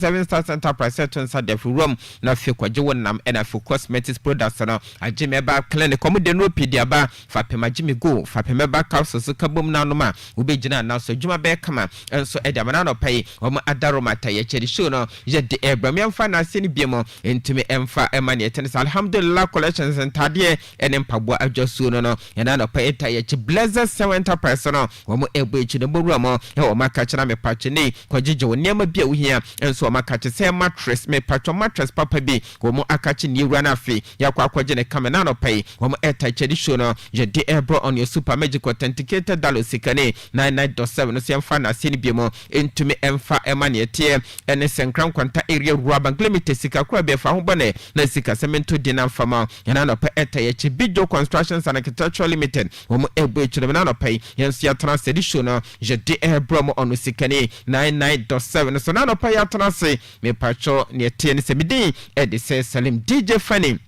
Seven Stars Enterprise turns out the room na fi kwaje wonam na fi cosmetics products no agimeba clinic komo de no pedia ba fa pema gimi go fa pema ba capsules kabom na no ma obegina na so djuma be kama enso e de mana no pay o ma adaro mata ye cheri show no je de ebram yamfa na se ni biemo entimi emfa ema ne tenis alhamdulillah collections entade ene mpabo adwasu no ena no pay ta ye chi Blessed Seven Enterprise no o mo ebo echi no boru mo e o maka chira me pache ni kwajeje woniam bia wo hia enso makache say mattress me patro mattress papa bi wo mo akache ni wura na afi yakwa akwaje ne kamena no pay wo mo eta chedi show no je de ebro on your super magic authenticated dollar sikane 99.7 no se na sini bi mo entumi emfa emane tie ene senkran kwanta area rubber limited sika kwa be fa ho bone na sika cemento dina fama yana no pay eta ye chi Bijo Constructions and Architectural Limited wo mo ebo chiro na no pay yenso ya transfer show no je de ebro mo on sikane 99.7 so na no pay ya transfer me pacho ne tie ne semidi e de say Salim DJ Fanny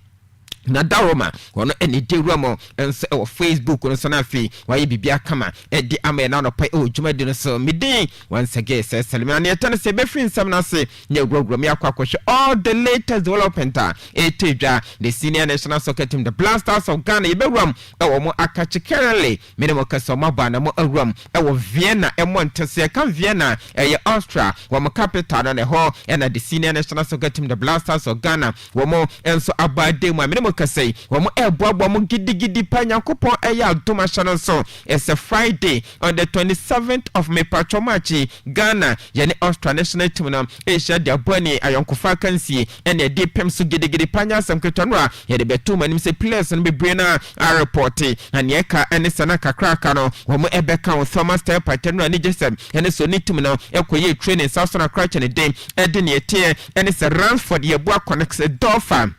na daroma wono eni de ruamo enso e wo Facebook no so na fi waye bibia kama e di ama na no pa o djuma di no so midi once again say Salimina ne tan se be fin sam na se ne grogro me akwakohwe all the latest development e tedwa the senior national soccer team the Blasters of Ghana e be ruam e wo mo akache currently minimum kaso maba na mo ruam e wo Vienna e mo ntese kan Vienna e ye Austria wo mo capital na ne ho e na the senior national soccer team the Blasters of Ghana wo mo enso abade mo minimum kasei womo eboabo mo gidigidi pa Nyankopon eya adoma channel so it's a Friday on the 27th of May patromachi Ghana yani Australia national team na Asia dia boni ayonkofa kansi ene de pem so gidigidi pa nyasam ketwanwa ye de betu manim se players no bebre na report na ne ka ene sana kakraka no womo ebeka on Thomas Step patenu ani jesem ene so ni team na ekoye training South na crutch ne dem ede ne tie ene se Ransford ye bua connect Dolphin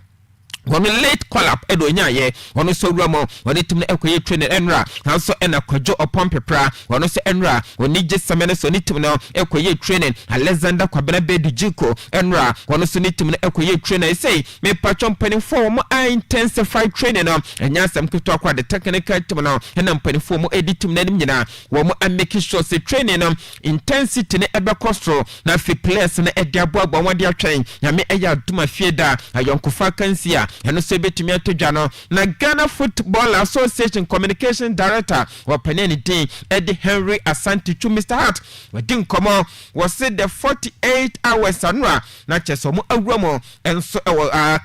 wono late call up edo nyaye wono so ruamo wono timne ekoye trainer enra hanso ena kwajo opon pepra wono so enra woni jesemene so nitimne ekoye training Alexander Kwabena Bedujiko enra wono so nitimne ekoye trainer say me patchon panin for mo intensify training no enya sam kito akwa the technical team no ena panin for mo edit na nim nyina wo mo make sure say training no intensity ne ebe costro na fi place na ede aboabo wode atwen nyame eya duma fieda ayonkofa kansia eno se betumi atodwa no na Ghana Football Association Communication Director wa paneni din Eddie Henry Asante to Mr. Hart wadin komo was the 48 hours anwa na cheso mo awuamo enso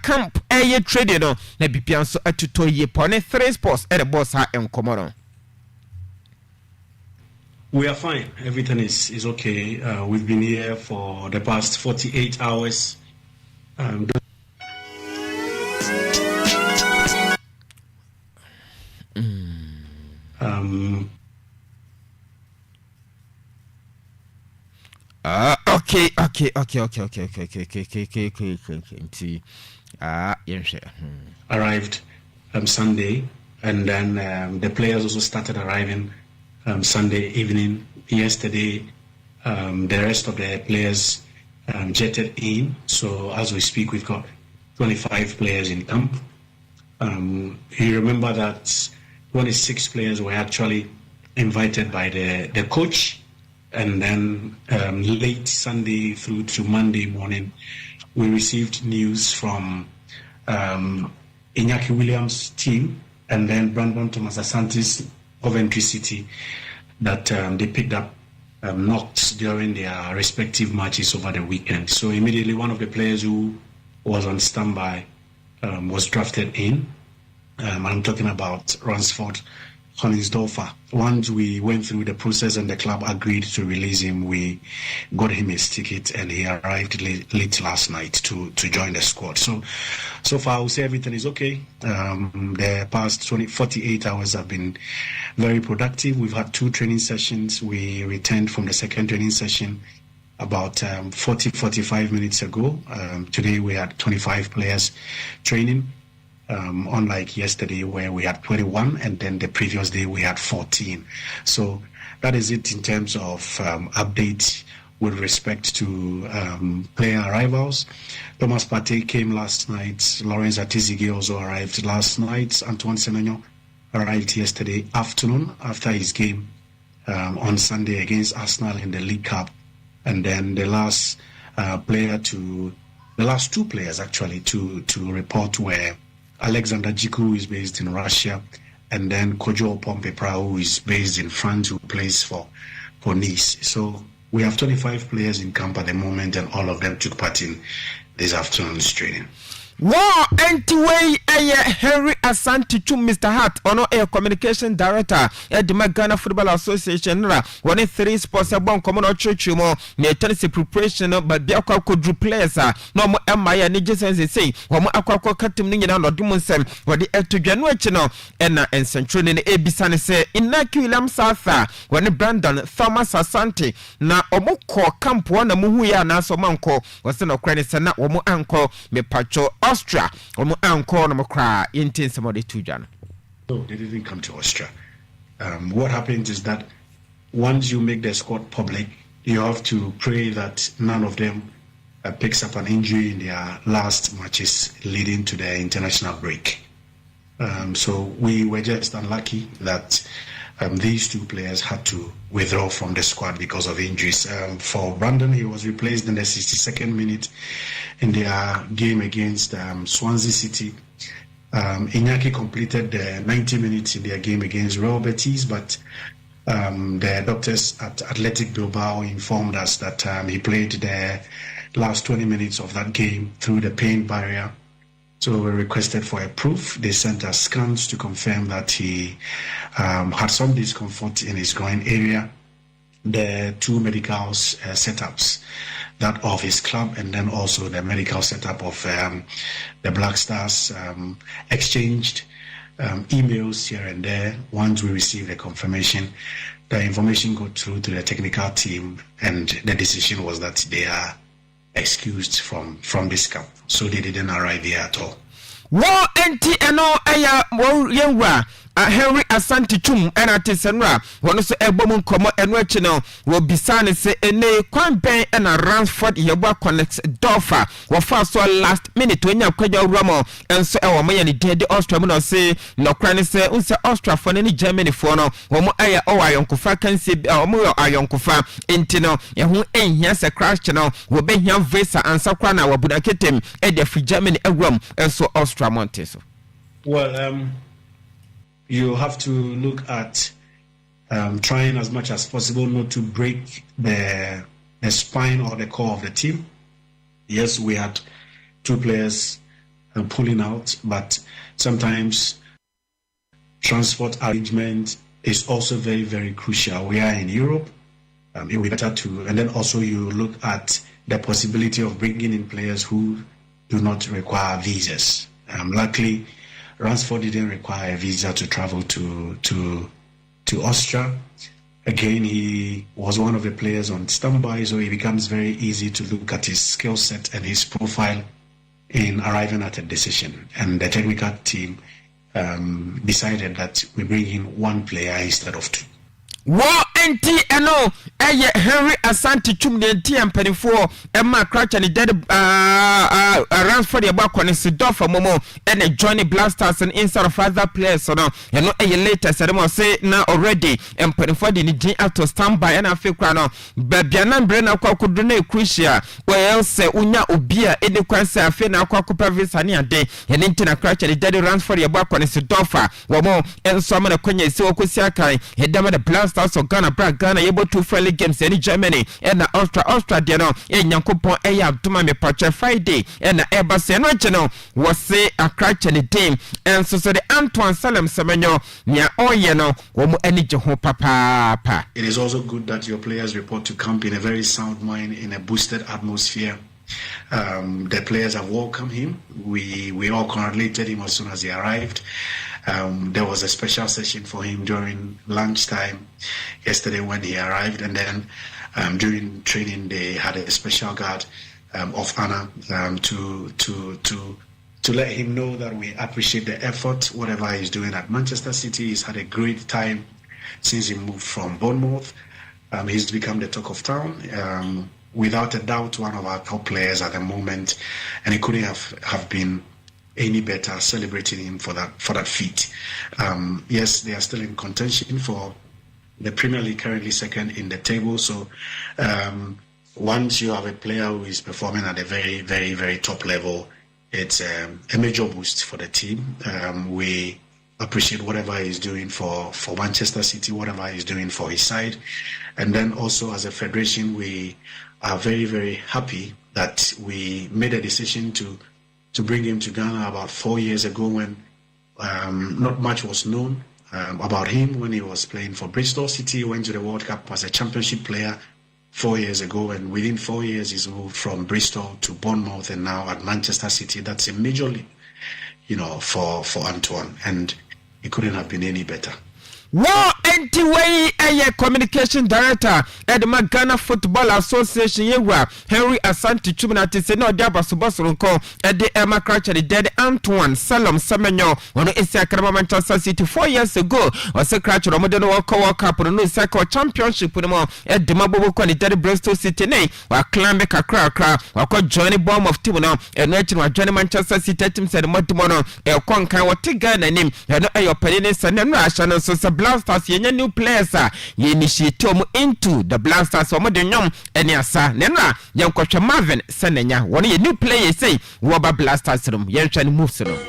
camp eye trading no na bibia nso atuto ye pone 3 sports at the boss ha enkomo no. We are fine. Everything is okay. We've been here for the past 48 hours. Okay. Arrived Sunday, and then the players also started arriving Sunday evening. Yesterday, the rest of the players jetted in. So as we speak, we've got 25 players in camp. You remember that 26 players were actually invited by the coach, and then late Sunday through to Monday morning, we received news from Iñaki Williams' team and then Brandon Thomas Asante's Coventry City that they picked up knocks during their respective matches over the weekend. So immediately one of the players who was on standby was drafted in. I'm talking about Ransford Honingsdorfer. Once we went through the process and the club agreed to release him, we got him his ticket and he arrived late last night to join the squad. So far I would say everything is okay. The past 48 hours have been very productive. We've had 2 training sessions. We returned from the second training session about 45 minutes ago. Today we had 25 players training. Unlike yesterday where we had 21 and then the previous day we had 14. So that is it in terms of updates with respect to player arrivals. Thomas Partey came last night. Lawrence Atizigi also arrived last night. Antoine Semenyo arrived yesterday afternoon after his game on Sunday against Arsenal in the League Cup. And then the last the last two players actually to report were Alexander Jiku, who is based in Russia, and then Kojo Pompepra, who is based in France, who plays for Nice. So we have 25 players in camp at the moment, and all of them took part in this afternoon's training. War anti-way Henry Asante to Mr. Hart, ono air communication director at the Ghana Football Association. One 3 sports about common church mo near tennis preparation, but the aqua could do players. No more Maya Niggas and say, one more aqua cutting in or Dimonsem, or the air to January and Central in the Abisan say in Nakulam Satha, when Brandon Thomas Asante na omoko camp one muhuya na so manko was no credit and not omo anko me pacho Austria, or Uncle Namokra, in somebody to Jan. No, they didn't come to Austria. What happens is that once you make the squad public, you have to pray that none of them picks up an injury in their last matches leading to the international break. So we were just unlucky that these two players had to withdraw from the squad because of injuries. For Brandon, he was replaced in the 62nd minute in their game against Swansea City. Iñaki completed the 90 minutes in their game against Real Betis, but the doctors at Athletic Bilbao informed us that he played the last 20 minutes of that game through the pain barrier. So we requested for a proof. They sent us scans to confirm that he had some discomfort in his groin area. The two medical setups, that of his club and then also the medical setup of the Black Stars, exchanged emails here and there. Once we received the confirmation, the information got through to the technical team, and the decision was that they are excused from this camp, so they didn't arrive here at all. War anti-no aya war Henry Asante Chum and Artisanra, one of the Ebom Como and Rechino will be signed say a campaign and a Ransford Yawa connects Dorfa, were first last minute when you quit your Ramo and so our money did the Australia say no cranny say unsa Austria for any Germany for no, or aya or Iron Kufa can see our more Iron Kufa intino, and who ain't here's a crash channel will be here Vesa and Sakrana or Budaketim and the free Germany a room and so Austria Montes. Well, you have to look at trying as much as possible not to break the spine or the core of the team. Yes, we had two players pulling out, but sometimes transport arrangement is also very, very crucial. We are in Europe. It would be better to, and then also you look at the possibility of bringing in players who do not require visas. Luckily, Ransford didn't require a visa to travel to Austria. Again, he was one of the players on standby, so it becomes very easy to look at his skill set and his profile in arriving at a decision. And the technical team decided that we bring in one player instead of two. War anti-no Henry Asante Chum the TM penny for Emma Crouch and the dead around for the back on Sidorfa Momo and a Johnny Blasters and inside of other players. So now, you know, a later said, I say now already, and penny for the G out to stand by and I feel crown. But Bianan Brenna could do no crucial, where else Unya Ubia in the Quansa, I feel now Copavis and day, and into a crouch and the dead runs for the back on Sidorfa, Wamo, and some of the Quenya so Kusiakai, head down the Blasters of Ghana, Ghana able to friendly games in Germany and the Austria Diano in Yankopon Aya to my Pacha Friday and the Airbus and Regional was say a crash in the team and so the Antoine Salem Semenyo near Oyeno or any Jeho Papa. It is also good that your players report to camp in a very sound mind, in a boosted atmosphere. The players have welcomed him. We all congratulated him as soon as he arrived. There was a special session for him during lunchtime yesterday when he arrived, and then during training they had a special guard of honor to let him know that we appreciate the effort, whatever he's doing at Manchester City. He's had a great time since he moved from Bournemouth. He's become the talk of town. Without a doubt, one of our top players at the moment, and it couldn't have been any better, celebrating him for that feat. Yes, they are still in contention for the Premier League, currently second in the table. So once you have a player who is performing at a very, very, very top level, it's a major boost for the team. We appreciate whatever he's doing for Manchester City, whatever he's doing for his side. And then also as a federation, we are very, very happy that we made a decision to bring him to Ghana about 4 years ago when not much was known about him when he was playing for Bristol City. He went to the World Cup as a championship player 4 years ago, and within 4 years he's moved from Bristol to Bournemouth and now at Manchester City. That's a major leap, for Antoine, and it couldn't have been any better. War anti-way a communication director at the Ghana Football Association yewa Henry Asante Chuminati said no diaba subosoronko at the Emma Cratcher the dead Antoine Salom Semenyo on the Isakama Manchester City 4 years ago was a Cratcher Modern World Cup on the Cycle Championship with more at the Mabu Kwani dead Bristol City nay or Clambeck a crack or called Johnny Bomb of Timono and Nathan or Johnny Manchester City team said Montimono a Kwanka or Tigan and him and your pennies and Russian so Blasters yenye new players ye initiate into the Blasters or modern yom and yasa nena young coach Marvin Senenya one ye new players say Waba Blasters room yen trying moves room.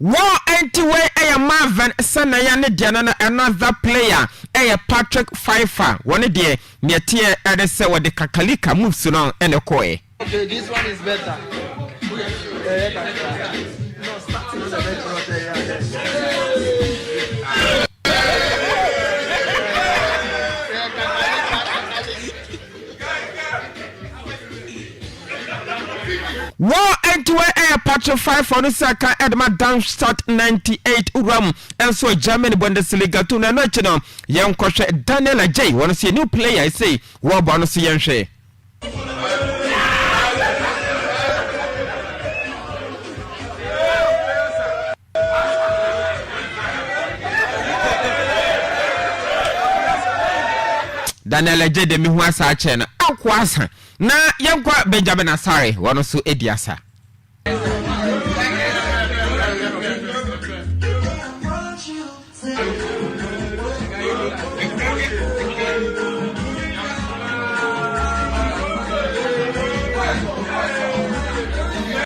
War anti-way a Marvin Sanayane Diana another player a Patrick Pfeiffer one day near tier at the sewa de Kakalika moves along and a koi. Okay, this one is better. War anti-way a Patrick Pfeiffer on the Saka Edmund Darmstadt 98 Uram and so Germany Bundesliga to national young coach Daniel J. Want to see a new player? I say war bonus Yanshe. Daniel J. de Mihuasa Chen Akwasa na yankwa Benjamin Asare wano su ediasa.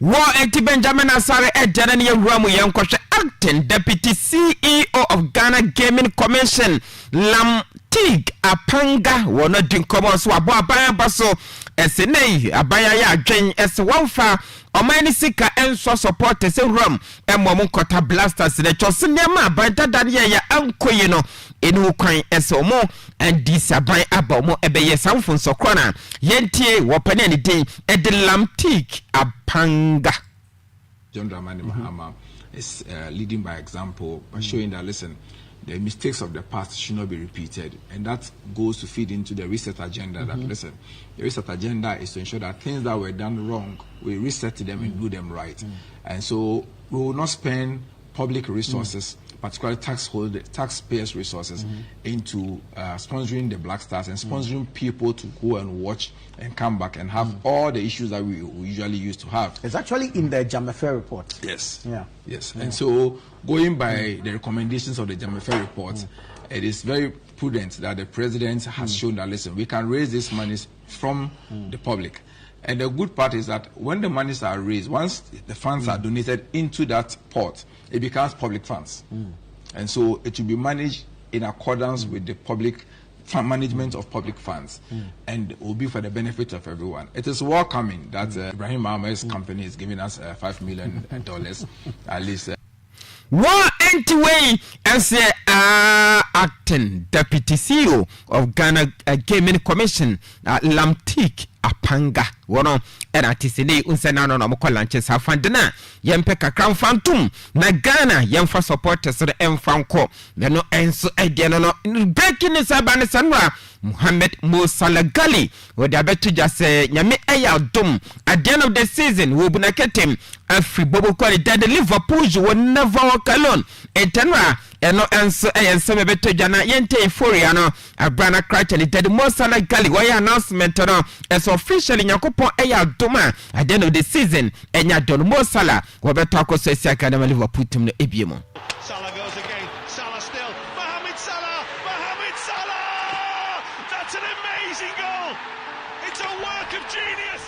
War anti Benjamin Asare Janani Ramu Yankosha acting deputy CEO of Ghana Gaming Commission Lam Tig Apanga wana dinkomo so abo abaya baso esenei abaya ya adwen ese wonfa omani sika enso support ese rom emom kota Blasters ne chose nema abanta dade ya ankoyi no enu kwan ese omo and this aban abomo ebeye samfo so krona yentie wopane ne din Lam Tig Apanga. John Dramani Mahama is leading by example by showing that listen, the mistakes of the past should not be repeated, and that goes to feed into the reset agenda. That listen, the reset agenda is to ensure that things that were done wrong, we reset them and do them right. And so we will not spend public resources, particularly taxpayers' resources, into sponsoring the Black Stars and sponsoring people to go and watch and come back and have all the issues that we usually used to have. It's actually in the Jamefe report. Yes. Yeah. Yes. Yeah. And so going by the recommendations of the Jamefe report, it is very prudent that the president has shown that, listen, we can raise these monies from the public. And the good part is that when the monies are raised, once the funds are donated into that pot, it becomes public funds. And so it will be managed in accordance with the public management of public funds, and it will be for the benefit of everyone. It is welcoming that Ibrahim Ahmed's company is giving us $5 million at least. War anti-way as acting deputy CEO of Ghana Gaming Commission Lam Tig Apanga wono era tisini unsena no mokola nchesa afandena yempe kakran fantum na Ghana yemfa supporters de emfanko no enso ede no breaking news abane sanwa Mohamed Musalagali wo da betu jase nyame eya dom at the end of the season we bunaketem afri bobo kwali dead Liverpool you will never walk alone etenwa eno enso enso mebeto dwana yente euphoria no abrana crash and dead Mo Salah Gali why announcement no as officially Yakopon eya doma at the end of the season enya don Mo Salah wobeto akoso esi akadema Liverpool team no ebiemo. Salah goes again. Salah still. Mohamed Salah. Mohamed Salah. That's an amazing goal. It's a work of genius.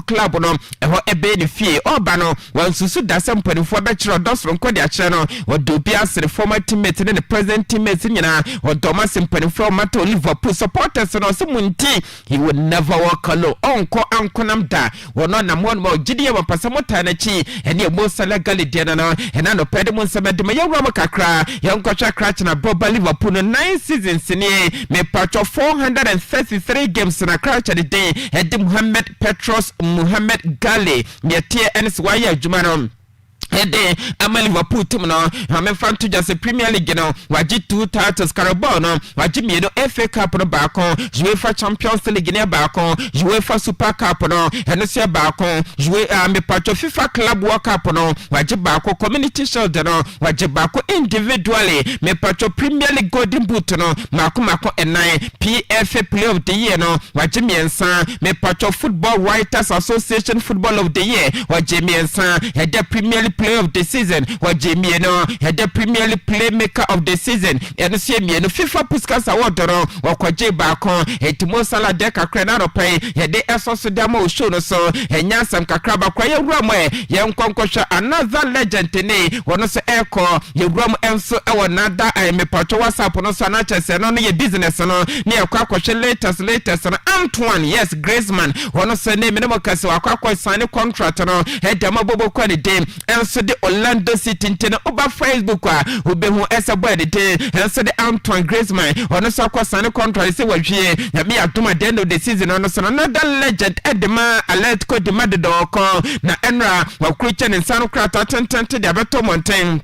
Club no eho ebe ne fie oba no wansusu da sempanifo be kire dosro nkodi a kire no odobi asere former teammate ne present teammate nyina odoma sempanifo mata Liverpool supporters no se munti he would never walk alone onko ankonam da wono na mo no gidie wa pasamota na chi ene Mo Salah Gali de no ena no pede mo nsabede ma yewra makakra yenkotwa crash na boba Liverpool no 9 seasons ni me patcho 433 games na crash de day edi Mohamed Gali metie NSY adwuma Ede ama Liverpool team no ame fanto just Premier League no waji 2 titles Carabao no waji miedo FA Cup no baako UEFA Champions League ne baako UEFA Super Cup no enosia baako me patcho FIFA Club World Cup no waji baako Community Shield no waji baako individually me patcho Premier League Golden Boot no mako enan PFA Player of the Year no waji miensa me patcho Football Writers Association Football of the Year waji miensa ede Premier League Player of the Season Jamie no the Premier League Playmaker of the Season and see me no FIFA Puskas Award no wakwaje baako Mo Salah de kakra na ropai de esoso demo show no so enya sam kakra ba kwa yewram ye nkonkosha another legend ne wono so eko yewram enso e wonada me pato WhatsApp no so na chese no ye business no ne akwa latest no Antoine yes Griezmann wono so ne me no kase akwa sign contract no he dem bobo kwa de dem so the Orlando City ntene oba Facebook a obehu esabo de so the Antoine Griezmann ono so kwasane contract se wahwie na me atoma the end of the season ono so another legend Edema Atletico de Madrid na enra wa Christian Insano krata 10 de abeto mountain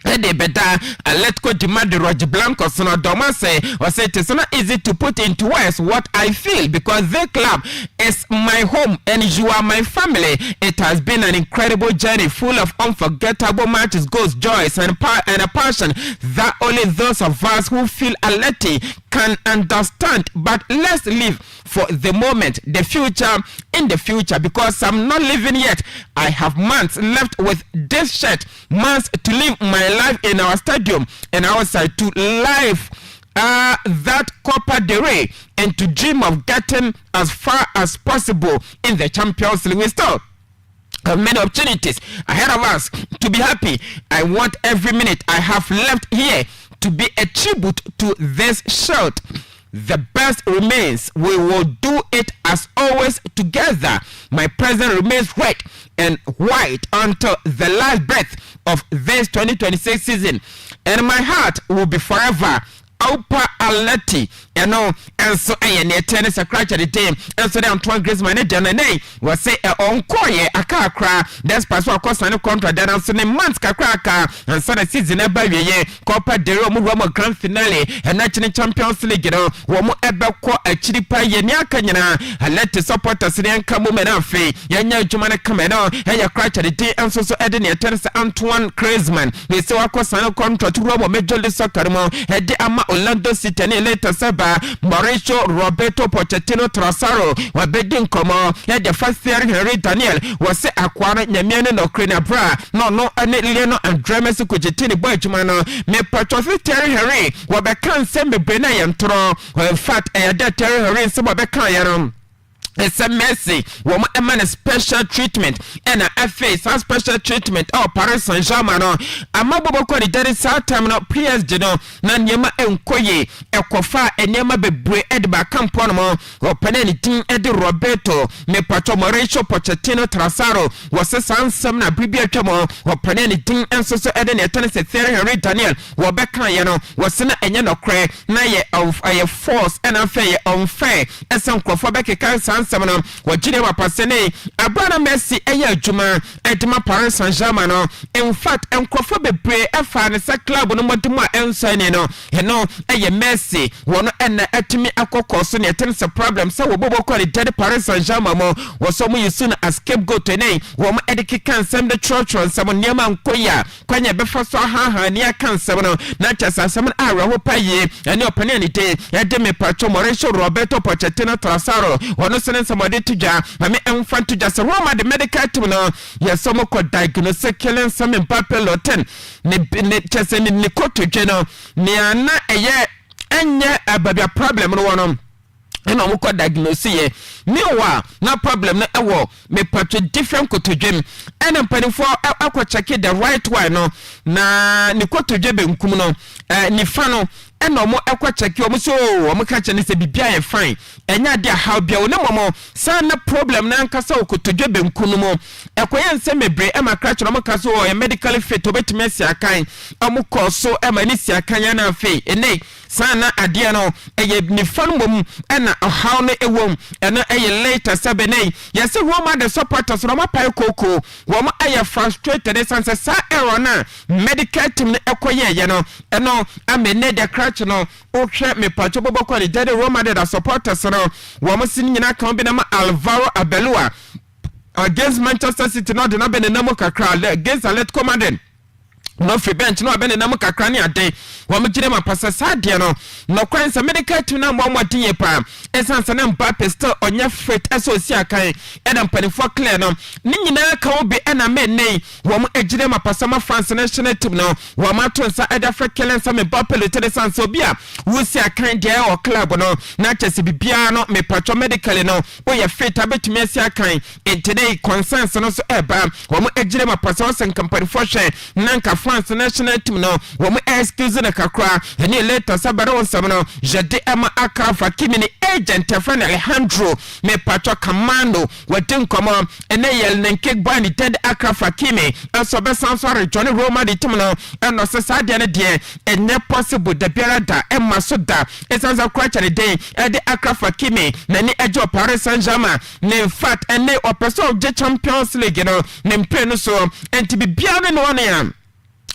Ede beda Atletico de Madrid Roger Blanco sono doma say or say it's not easy to put into words what I feel because the club is my home and you are my family. It has been an incredible journey full of unforgettable matches, goals, joys and a passion that only those of us who feel Atleti can understand. But let's live for the moment, the future in the future, because I'm not living yet. I have months left with this shirt, months to live my life in our stadium and outside to live that Copa del Rey and to dream of getting as far as possible in the Champions League. We still have many opportunities ahead of us to be happy. I want every minute I have left here to be a tribute to this shirt. The best remains. We will do it as always together. My present remains red and white until the last breath of this 2026 season. And my heart will be forever Opa Atleti, you know, and so I near tennis a crash at the team, and so down Twan Griezmann and was say on Koye, a car cry, that's past what cost on a contract that also named Manska Cracker, and so the season every year, Copa del Rey Grand Finale, and National Champions League, you know, Womo Eba a chilipa Yanyakana, Atleti supporters in Kamuman Afi, Yanya Jumana Cameno, and your crash at the team, and so adding your tennis Antoine Griezmann, they saw a cost on a contract to Robo Major League Soccer, had the Ama Orlando City and later Saba, Mauricio Roberto Pochettino Trasaro, were bedding Como, had the first year Henry Daniel, was say Aquana, Yamian no Crina Bra, no, and Leno and Dremes Cucitini Boyjumano, me Patrofi Terry Henry, were becan send me Benay and Tro, in fact, I had that Terry Henry, some of the it's a messy woman a special treatment and a face a special treatment Paris Saint-Germain a mababo ko the south time no PSG no na nyema enkoye ekofa enyema bebre edba campon mo openani tin edi Roberto me pato Mauricio Pochettino Trasaro was sansam na bibia twemo openani tin enso so edi ne tennis Thierry Henry Daniel wo beka ye no was na enye no kre na ye of a force and affair unfair esen krofo beka Samano, what Geneva Passene, Abana Messi, Aya Juma, Edma Paris Saint-Germain. In fact, and Crawford Bray, a fan, a club, no more to my ensign, Aya Messi, one and Etimi Akoko, so near tennis a problem, so Bobo call it dead Paris Saint-Germain was so you soon as scapegoat to name, one etiquette can send the church on someone near Mount Koya, Quanya Befasa Ha, near Cansabano, not just as some hour who pay and your penalty, Edemi Pacho Mauricio Roberto Pochettino Trasaro, one somebody to ja mame enfant to just Roma the medical team no ya somo ko diagnose killing some Mbappe Loten ne chese ni koto jeno ni ana eye enye ababia problem no wono ena mo ko diagnose ye mewa na problem na ewo me patch different kotodwem ena mpanifo akwa check the right one no na ni kotodwebe nkum no ni fa no ena mo ekwa check o mo so o mo ka chene se bibia ye fine enya dia how bia o na mo sana problem na nkasa o kotodwebe nkunu mo ekoye nse mebre e makra chero mo ka so o medical fit obetime si akan amu ko so e mani si akan na afi ene sana adia no eye ni fan mom ena how no ewom ena eye later sabene yesi Roma the supporters Roma pai koko wo mo eye frustrated sense sa error na medical team no ekoye ye no eno amene the crutch no o hwe me pacho boboko the dead Roma the supporters no wo mo sin nyina kan bi na ma Alvaro Abelua against Manchester City no de na be na mo kakra against Atletico Madrid no free bench no abene na mukakra ne ade wo mgire mapasa sadie no no kwansa medical team na mo modin pa esansa na Mbappe still onya fit asosi akan ena mpanifo clear no ni nyina ka obi ena menei wo mo agire mapasa ma France national team no wo ma to nsa eda African sa Mbappe le tele sansa obi a wo si akan dia o club no na chese bibia no me patcho medical no o ya fit abetumi asi akan today consensus no so eba wo mo agire mapasa o sen kampanifo hwe nanka France national team no wo mo excuse na kakra ene later sabara on samno jade ama akafa kimini agent afana Alejandro me patro commando wadin komo ene yel nenke bani ted akafa kimi aso be sansore Johnny Roma di team no eno se sadia ne de ene possible de biarada emma so da esanza kwacha ne de ede akafa kimi na ni ejo Paris Saint-Germain ne in fact ene opeso of the Champions League no ne mpre no so enti bibia ne no one ya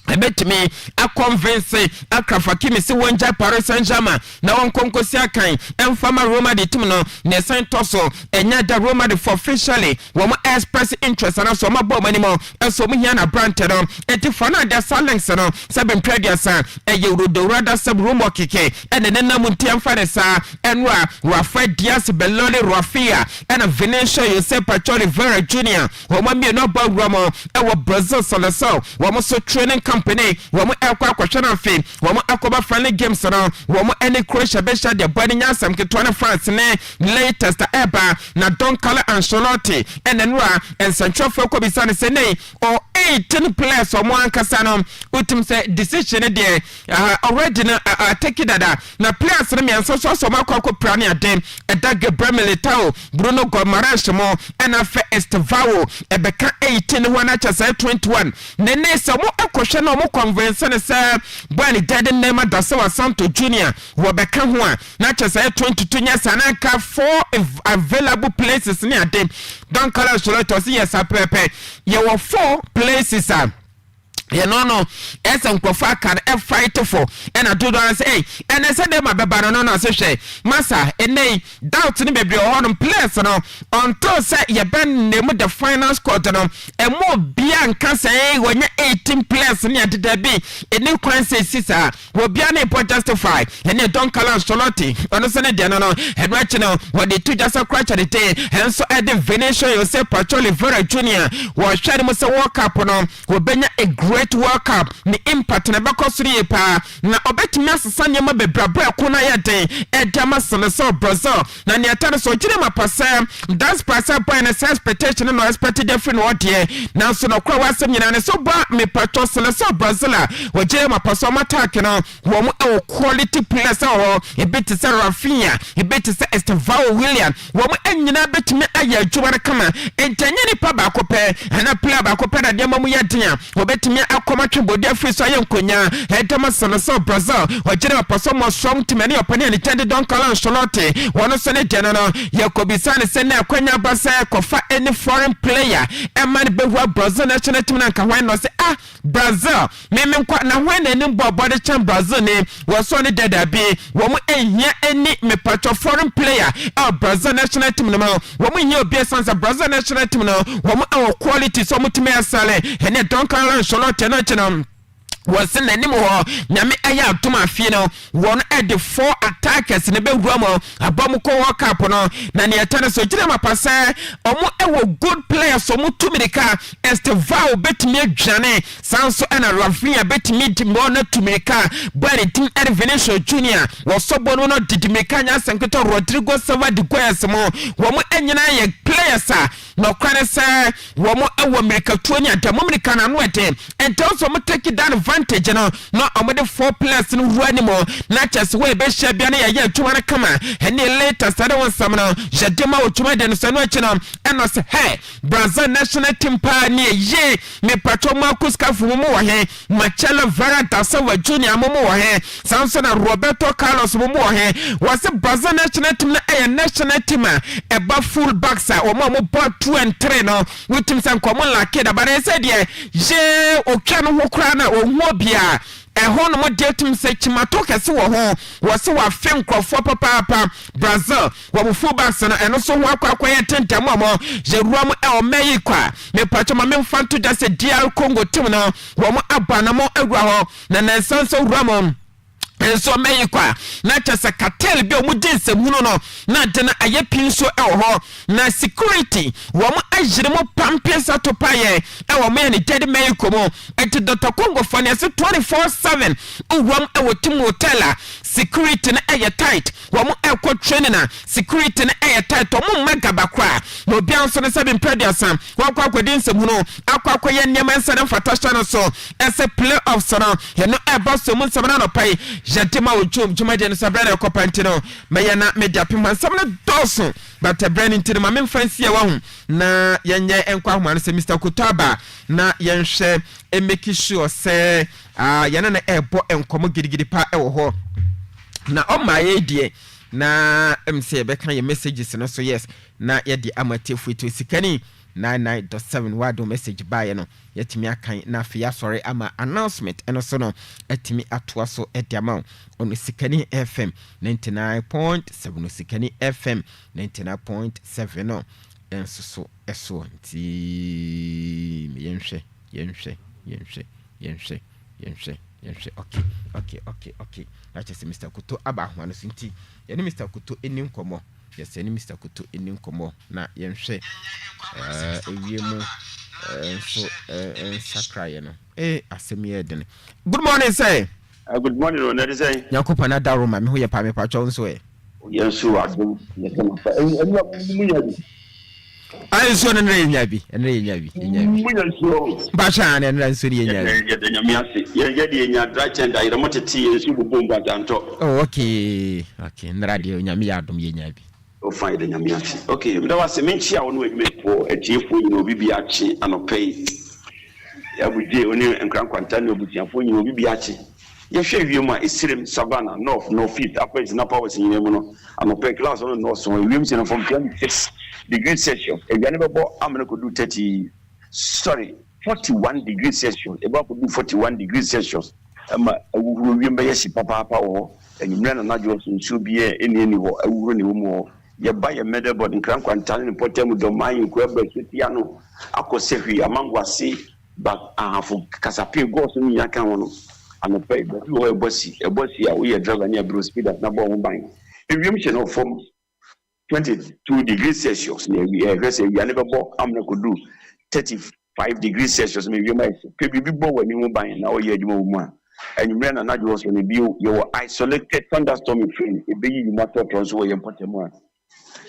ebetimi a convince akrafa kimi se wonja Paris Saint-Germain na won konkosi akan emfama Roma de tim no ne Santoso enya da Roma de for officially wo express interest na so ma bo mani mo eso mu hia na brand no enti fana da Salimko no seven predia eye rodorada sub Roma kike ene na muntiam fa sa enwa Rafa Diaz Beloli Rafia ena Vinicius Jose Pacholi Vera Junior wo ma mi no ba Roma e wo Brazil so wo so training company womo ekwa kwahwena fe womo akoba friendly games no womo any Croatia be sha de body nyasam ke 20 France ne latest eba na Don Carlo Ancelotti enenwa ensantro fo ko bisane se nei or 18 players womo ankasa no utim se decision de already na take that na players ne me so makwa prane adem edage Militao Bruno Gomes mo ena fe Estevao ebeka 18 wana cha 21 nene se mo akohwe na mo convince ne se bani dead name da se wa Santo Junior wo beka ho a na cha 22 nya sanaka 4 available places ne adem Don Carlo Ancelotti say yes apepe ye wo 4 places no esa nkwofa kan e fight for and I do don say and I said them abeba no say massa enei doubt ni bebre o place no until say ye ben name the final squad no e mo bia nka say wonya 18 players ni adeda bi eni kwan say sisa wo bia na po justify ene Don Carlo Ancelotti ono se ne de no headwatch no wo de to just scratch the day and so at the Vinicius Jose Pacholi Vera Junior wo hwade mo say World Cup no wo benya a great World Cup ni impact na bakosuri pa na obetimi asesa nyema bebrabra ko na yeden edama so Brazil na ne atare so gire mapasa that's pasa point na expectation no expected different what here na so no kwa wasem nyina ne so ba me pato so Brazil wo gire mapasa attack no wo mo quality players o ebiti se Rafinha ebiti se Estevao William wo mo anyina betimi aya adwuma kama entenye ni pa ba ko pe na player ba ko pe na de mamu yeden wo betimi akoma twebodi afri so ayenkonya edama so Brazil wo gire mapasa mo strong team ani opani ani tende Don Carlo Ancelotti wono so ne jeno no yakobisane se na akwanya basa kofa any foreign player e man be wa Brazil national team na nka hwan no se Brazil meme nkwa na hwan na nim body champ Brazil ne wo so ne dada bi wo mu ehia any mepacho foreign player Brazil national team no wo mu hia obi sansa Brazil national team no wo mu quality so mu timi asale ene Don Carlo Ancelotti na cheno was in any more nyame aya atoma afie no won at the 4 attackers ne be wuramo abamuko World Cup no na ne atane so gina mapasa omo ewo good players omo tumirika Estevao betimi adwane sanso ana Rafinha betimi dimbo na tumirika bari tim Vinicius Junior wo sobono no didimika nya sanketo Rodrigo Silva de Goyas mo wo mo anyina ye players no kware se wo mo ewo America tuonya America na no ete and also mo take down advantage no amode 4 players no ruani mo na chase we be hia bia na ya atuma kama ene later sade won sam no jadema otuma de no sano achi no eno se hey Brazil national team pa ni ye me pato Marcus Cafu mo wa he Marcelo Vera da Silva Junior mo wa he Samson na Roberto Carlos mo wa he was Brazil national team na national team e ba full backs o mo ball 2 and 3 no with team san komo la keda but I said ye o kanu ho kra na o ho bia ehon mo detum se chimato kese wo ho wo se wa fe nkrofo papa Brazil wo full backs na eno so ho akwa yetentem mo jeruam e o meyi kwa me pacho ma me mfanto da se DR Congo team no wo mo abana mo awura ho na nansanso ruam enso meyi kwa na chasa cartel bi omudi nsemuno no na dena ayepin so ho na security wo mo ajire mo pampesa to paye e wo me ni dead meyi komo enti Dr. Congo finance 24/7 uwam e wo tim hotel security na aye tight wo mo e training na security na aye tight o mo mega bakwa no bia nso ne sabe prediasam wo kwa nsemuno akwa ye nyama nsa na fatasha no so ese playoffs no ye no e boss mo nsabana no pai jatema ochum jumaje no sabrana kopantino meyana media pimman samna doso but branding tiri ma memfansi ya wahu na yenye enkwa huma se Mr. Kutaba na yenhwe emeki sure se yana na ebo enkomo gidigidi pa ewo ho na o ma ye die na MC be kan ye messages no so yes na ye di amatefu to sikani 99.7 wado message by no yetimi akan na afia sorry ama announcement eno so no etimi atoa so ediama on Sikani FM 99.7 Sikani FM 99.7 no enso so eso nti yenhwe okay that is Mr. Kuto aba hwano sinti yene Mr. Kuto enim komo yes yene Mr. Kuto enim komo na yenhwe ewiemu so sakra no asemi edene. Good morning sir. Good morning Ronald say Yakopa na daroma me ho ye pa me pa chon so yensu adum ye kama fa enwa I so na nya bi basha na na so nya ye de nyamiase ye de nya drachend ayre moteti yensu bubomba danto. Oh okay na de nyami adum ye nya bi o fa de nyamiase okay me da wase menchi a wono edwuma po etiefo nyina obi bi achi anopei ya buje oni enkrankwantan ne obutiafo nyina obi bi achi ye hwe wiem a esirem savannah north east apes na powers nyina mu no anopei class on north so wiem se no from 26 degrees Celsius e bia ne bebo amene ko do 41 degrees Celsius e ba ko do 41 degrees Celsius ama awuhuru wiem be yesi papa wo enyimre na najo so nsu bie eni ho awuhuru ne wo mu ye ba ye medebod nkrankwantane ne potem do man ko eba setia no akosehwi amangwase ba ahafo kasape go so ni yaka wono anopei ba wo ebosi a wo ye driver ni abro speed na bo wo ban ewiem che no from 22 degrees Celsius ne we say we never bo amna ko do 35 degrees Celsius me we mai pe bi bo wani wo ban na wo ye adwuma wo mu a enyimre na najo so ne bi yo isolated thunderstorm free e be yi matter to so wo ye potem a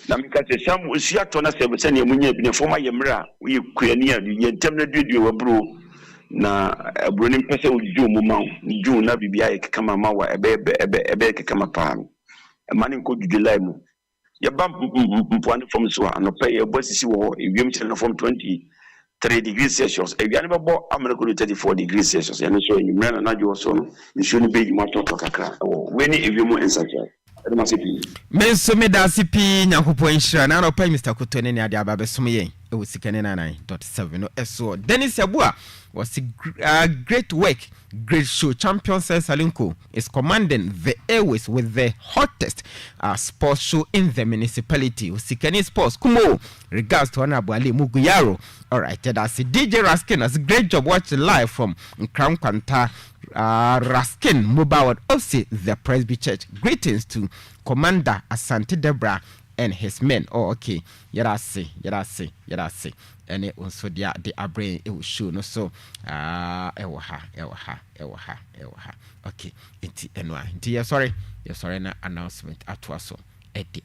na mika se sham usia to na se ne munya bi ne foma ye mra we kuani a ye ntem na dudu wa bro na abro ni pese uju mu ma ju na bibia ye kama ma wa ebe kama pa mani nko dudu live mu ye bam mpoane from so no pay ye bosisi wo ewiem chele from 23 degrees Celsius e bia ne bebo america 34 degrees Celsius ye no so enyimre na najo so no nsu ni be yi mato kakra weni ewiem ensacha Menso me da sipi nyankopon nhira na no pa Mr. Kuto ne ade aba besom yen e wo Sikani 99.7 no eso Dennis Yabua was a great work, great show. Champion Salimko is commanding the airways with the hottest sports show in the municipality. Sikani Sports, Kumo. Regards to Honorable Ali Muguyaro. All right, that's DJ Raskin. That's a great job watching live from Crown Kanta. Raskin Mobile also the Presby Church. Greetings to Commander Asante Debra and his men. Oh, okay. Yarase. And it was so the abrain it was show no so ewaha. Okay, sorry na announcement at was so at the